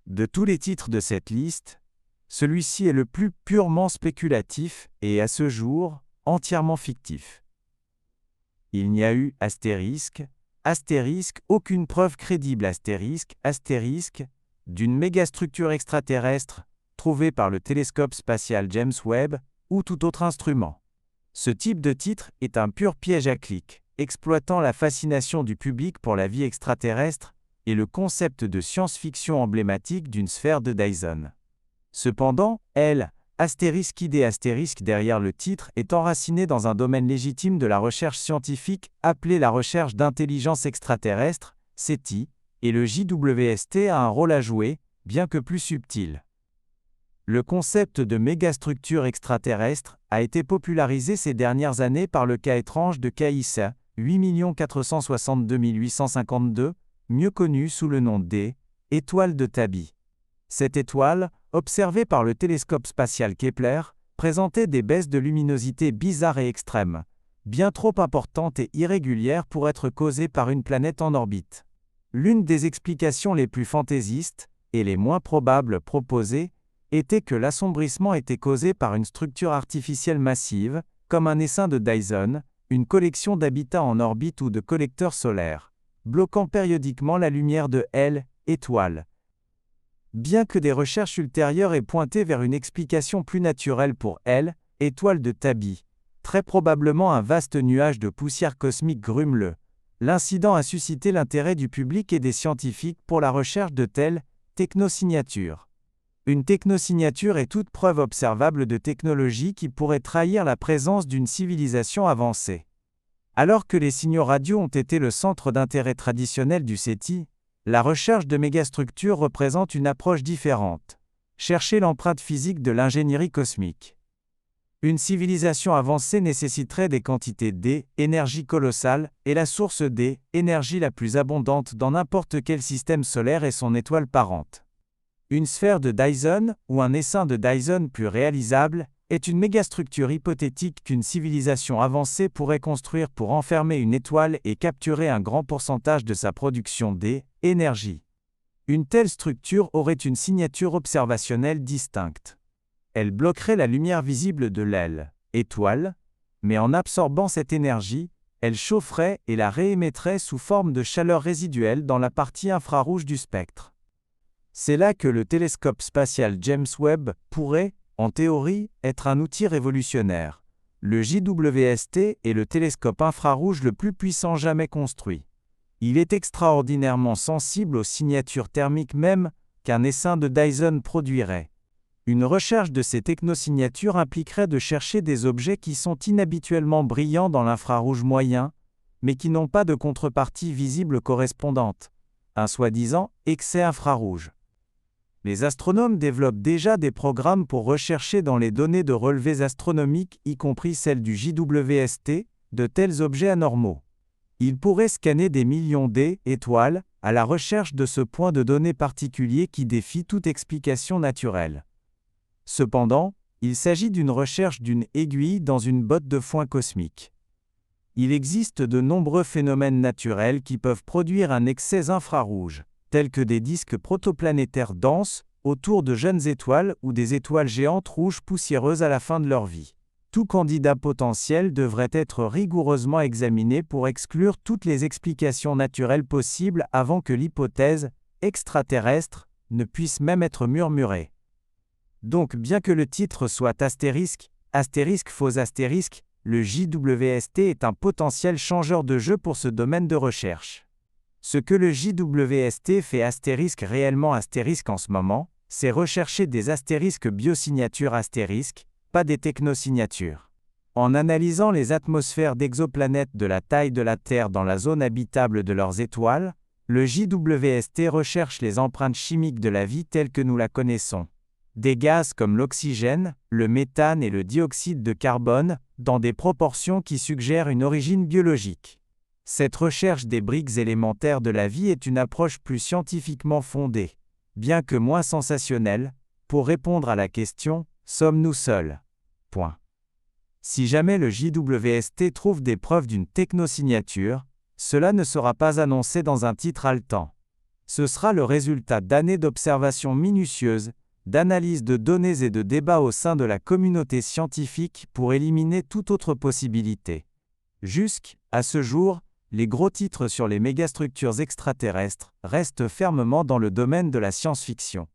De tous les titres de cette liste, celui-ci est le plus purement spéculatif et, à ce jour, entièrement fictif. Il n'y a eu aucune preuve crédible d'une mégastructure extraterrestre trouvée par le télescope spatial James Webb ou tout autre instrument. Ce type de titre est un pur piège à clics, exploitant la fascination du public pour la vie extraterrestre et le concept de science-fiction emblématique d'une sphère de Dyson. Cependant, l'idée derrière le titre est enracinée dans un domaine légitime de la recherche scientifique appelé la recherche d'intelligence extraterrestre, SETI, et le JWST a un rôle à jouer, bien que plus subtil. Le concept de mégastructure extraterrestre a été popularisé ces dernières années par le cas étrange de KISA 8 462 852, mieux connu sous le nom d'étoile de Tabby. Cette étoile, observée par le télescope spatial Kepler, présentait des baisses de luminosité bizarres et extrêmes, bien trop importantes et irrégulières pour être causées par une planète en orbite. L'une des explications les plus fantaisistes, et les moins probables proposées, était que l'assombrissement était causé par une structure artificielle massive, comme un essaim de Dyson, une collection d'habitats en orbite ou de collecteurs solaires, bloquant périodiquement la lumière de l'étoile. Bien que des recherches ultérieures aient pointé vers une explication plus naturelle pour l'étoile de Tabby, très probablement un vaste nuage de poussière cosmique grumeleux, l'incident a suscité l'intérêt du public et des scientifiques pour la recherche de telles technosignatures. Une technosignature est toute preuve observable de technologie qui pourrait trahir la présence d'une civilisation avancée. Alors que les signaux radio ont été le centre d'intérêt traditionnel du SETI, la recherche de mégastructures représente une approche différente. Chercher l'empreinte physique de l'ingénierie cosmique. Une civilisation avancée nécessiterait des quantités d'énergie colossales, et la source d'énergie la plus abondante dans n'importe quel système solaire est son étoile parente. Une sphère de Dyson, ou un essaim de Dyson plus réalisable, est une mégastructure hypothétique qu'une civilisation avancée pourrait construire pour enfermer une étoile et capturer un grand pourcentage de sa production d'énergie. Une telle structure aurait une signature observationnelle distincte. Elle bloquerait la lumière visible de l'étoile, mais en absorbant cette énergie, elle chaufferait et la réémettrait sous forme de chaleur résiduelle dans la partie infrarouge du spectre. C'est là que le télescope spatial James Webb pourrait, en théorie, être un outil révolutionnaire. Le JWST est le télescope infrarouge le plus puissant jamais construit. Il est extraordinairement sensible aux signatures thermiques même qu'un essaim de Dyson produirait. Une recherche de ces technosignatures impliquerait de chercher des objets qui sont inhabituellement brillants dans l'infrarouge moyen, mais qui n'ont pas de contrepartie visible correspondante. Un soi-disant excès infrarouge. Les astronomes développent déjà des programmes pour rechercher dans les données de relevés astronomiques, y compris celles du JWST, de tels objets anormaux. Ils pourraient scanner des millions d'étoiles à la recherche de ce point de données particulier qui défie toute explication naturelle. Cependant, il s'agit d'une recherche d'une aiguille dans une botte de foin cosmique. Il existe de nombreux phénomènes naturels qui peuvent produire un excès infrarouge, tels que des disques protoplanétaires denses, autour de jeunes étoiles ou des étoiles géantes rouges poussiéreuses à la fin de leur vie. Tout candidat potentiel devrait être rigoureusement examiné pour exclure toutes les explications naturelles possibles avant que l'hypothèse extraterrestre ne puisse même être murmurée. Donc, bien que le titre soit faux astérisque, le JWST est un potentiel changeur de jeu pour ce domaine de recherche. Ce que le JWST fait réellement en ce moment, c'est rechercher des astérisques biosignatures pas des technosignatures. En analysant les atmosphères d'exoplanètes de la taille de la Terre dans la zone habitable de leurs étoiles, le JWST recherche les empreintes chimiques de la vie telles que nous la connaissons. Des gaz comme l'oxygène, le méthane et le dioxyde de carbone, dans des proportions qui suggèrent une origine biologique. Cette recherche des briques élémentaires de la vie est une approche plus scientifiquement fondée, bien que moins sensationnelle, pour répondre à la question « Sommes-nous seuls ?» Si jamais le JWST trouve des preuves d'une technosignature, cela ne sera pas annoncé dans un titre haletant. Ce sera le résultat d'années d'observations minutieuses, d'analyses de données et de débats au sein de la communauté scientifique pour éliminer toute autre possibilité. Jusqu'à ce jour, les gros titres sur les mégastructures extraterrestres restent fermement dans le domaine de la science-fiction.